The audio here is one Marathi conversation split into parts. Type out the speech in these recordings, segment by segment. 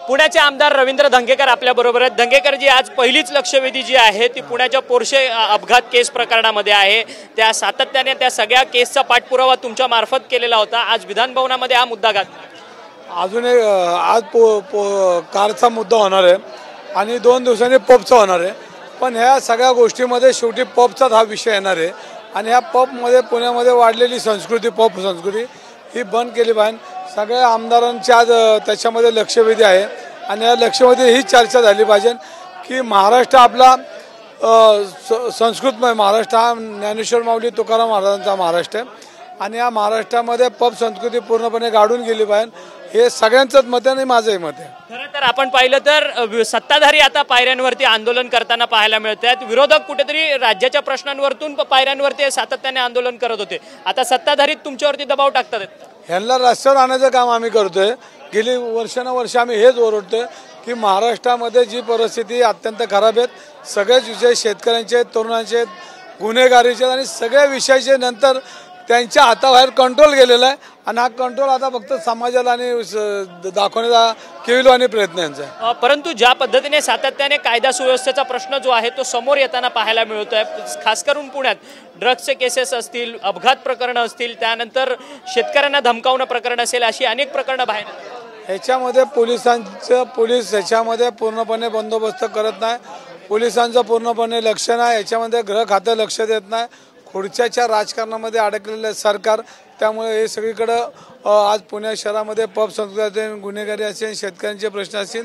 पुण्याचे आमदार रवींद्र धंगेकर आपल्या बरोबर आहेत। धंगेकर जी आज पहिलीच लक्षवेधी जी आहे ती पुण्याच्या पोर्शे अपघात केस प्रकरणामध्ये आहे। त्या सातत्याने त्या सगळ्या केसचा पाठपुरावा तुमच्या मार्फत केलेला होता। आज विधान भवनामध्ये हा मुद्दा गाजला। अजून एक आज कारचा मुद्दा होणार आहे आणि 2 दिवसांनी पबचा होणार आहे। पण ह्या सगळ्या गोष्टीमध्ये शेवटी पबचाच हा विषय येणार आहे आणि ह्या पबमध्ये पुण्यामध्ये वाढलेली संस्कृती पब संस्कृती ही बंद केली पाहिजे। सगळ्या आमदारांची आज त्याच्यामध्ये लक्षवेधी आहे आणि या लक्षवेधी ही चर्चा झाली पाहिजे की महाराष्ट्र आपला संस्कृतमय महाराष्ट्र हा ज्ञानेश्वर माऊली तुकाराम महाराजांचा महाराष्ट्र आहे आणि या महाराष्ट्रामध्ये पब संस्कृती पूर्णपणे गाडून गेली पाहिजे। हे सगळ्यांचंच मत आहे आणि माझंही मत आहे। खरं तर आपण पाहिलं तर सत्ताधारी आता पायऱ्यांवरती आंदोलन करताना पाहायला मिळत आहेत। विरोधक कुठेतरी राज्याच्या प्रश्नांवरतून पायऱ्यांवरती सातत्याने आंदोलन करत होते, आता सत्ताधारी तुमच्यावरती दबाव टाकतात। ह्यांना रस्त्यावर आणण्याचं काम आम्ही करतोय। गेली वर्षानुवर्ष आम्ही हेच ओरडतोय की महाराष्ट्रामध्ये जी परिस्थिती अत्यंत खराब आहेत, सगळेच विषय शेतकऱ्यांचे, तरुणांचे, गुन्हेगारीचे आणि सगळ्या विषयाचे नंतर त्यांच्या हाताबाहेर कंट्रोल गेलेला आहे आणि हा कंट्रोल आता फक्त समाजाला आणि दाखवण्याचा केविलवाणी प्रयत्न यांचा आहे। परंतु ज्या पद्धतीने सातत्याने कायदा सुव्यवस्थेचा प्रश्न जो आहे तो समोर येताना पाहायला मिळतोय, खास करून पुण्यात ड्रग्सचे केसेस असतील, अपघात प्रकरणं असतील, त्यानंतर शेतकऱ्यांना धमकावणं प्रकरण असेल, अशी अनेक प्रकरणं बाहेर ह्याच्यामध्ये पोलीस ह्याच्यामध्ये पूर्णपणे बंदोबस्त करत नाही, पोलिसांचं पूर्णपणे लक्ष नाही, याच्यामध्ये गृह खातं लक्ष देत नाही, खुर्च्याच्या राजकारणामध्ये अडकलेलं सरकार। त्यामुळे हे सगळीकडं आज पुणे शहरामध्ये पब संस्कृती असेल, गुन्हेगारी असेल, शेतकऱ्यांचे प्रश्न असतील,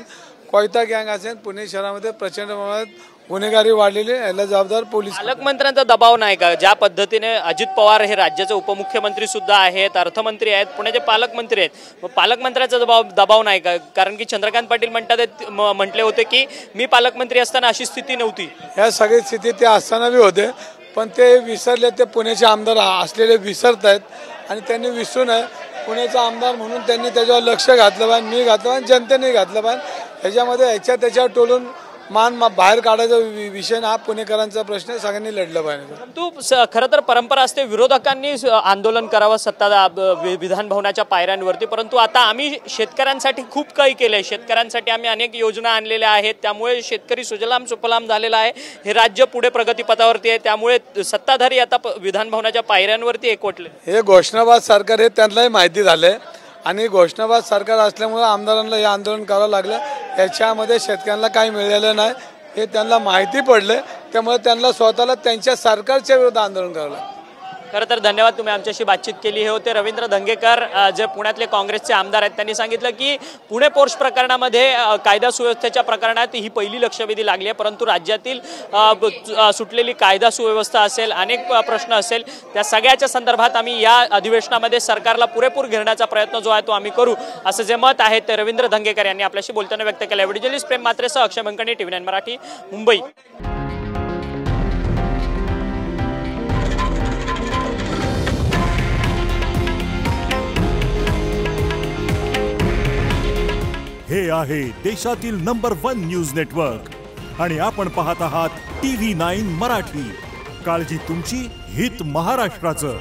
कोयता गँग असेल, पुणे शहरामध्ये प्रचंड प्रमाणात गुन्हेगारी वाढलेली आहे। याला जबाबदार पोलीस। पालकमंत्र्यांचा दबाव नाही का? ज्या पद्धतीने अजित पवार हे राज्याचे उपमुख्यमंत्री सुद्धा आहेत, अर्थमंत्री आहेत, पुण्याचे पालकमंत्री आहेत, पालकमंत्र्यांचा दबाव नाही का? कारण की चंद्रकांत पाटील म्हटले होते की मी पालकमंत्री असताना अशी स्थिती नव्हती। ह्या सगळी स्थिती ते असताना बी होते, पण ते विसरले, ते पुण्याचे आमदार असलेले विसरत आहेत आणि त्यांनी विसरू नये। पुण्याचा आमदार म्हणून त्यांनी त्याच्यावर लक्ष घातलं पाहिजे, मी घातलं पाहिजे, जनतेने घातलं पाहिजे। ह्याच्यामध्ये त्याच्यावर टोलून मान बाहेर काढायचा विषय हा पुणेकरांचा प्रश्न, सगळ्यांनी लढलं पाहिजे। परंतु खरं तर परंपरा असते विरोधकांनी आंदोलन करावं सत्ता विधान भवनाच्या पायऱ्यांवरती, परंतु आता आम्ही शेतकऱ्यांसाठी खूप काही केलंय, शेतकऱ्यांसाठी आम्ही अनेक योजना आणलेल्या आहेत, त्यामुळे शेतकरी सुजलाम सुफलाम झालेला आहे, हे राज्य पुढे प्रगतीपथावरती आहे, त्यामुळे सत्ताधारी आता विधान भवनाच्या पायऱ्यांवरती एकवटले। हे घोषणाबाज सरकार हे त्यांनाही माहिती झालंय आणि घोषणाबाज सरकार असल्यामुळे आमदारांना हे आंदोलन करावं लागलं। याच्यामध्ये शेतकऱ्यांना काही मिळालेलं नाही हे त्यांना माहिती पडले, त्यामुळे त्यांना स्वतःला त्यांच्या सरकारच्या विरोधात आंदोलन करावं लागलं। खरं तर धन्यवाद, तुम्ही आमच्याशी बातचीत केली। हे होते रवींद्र धंगेकर, जे पुण्यातले काँग्रेसचे आमदार आहेत। त्यांनी सांगितलं की पुणे पोर्श प्रकरणामध्ये कायदा सुव्यवस्थेच्या प्रकरणात ही पहिली लक्षवेधी लागली आहे, परंतु राज्यातील सुटलेली कायदा सुव्यवस्था असेल, अनेक प्रश्न असेल, त्या सगळ्याच्या संदर्भात आम्ही या अधिवेशनामध्ये सरकारला पुरेपूर घेण्याचा प्रयत्न जो आहे तो आम्ही करू, असं जे मत आहे ते रवींद्र धंगेकर यांनी आपल्याशी बोलताना व्यक्त केलं। व्हिडिओ जर्नलिस्ट प्रेम म्हात्रेसह अक्षय मंकणी, TV9 मराठी, मुंबई। हे आहे देशातील नंबर 1 न्यूज नेटवर्क आणि आपण पाहत आहात TV9 मराठी। काळजी तुमची, हित महाराष्ट्राचं।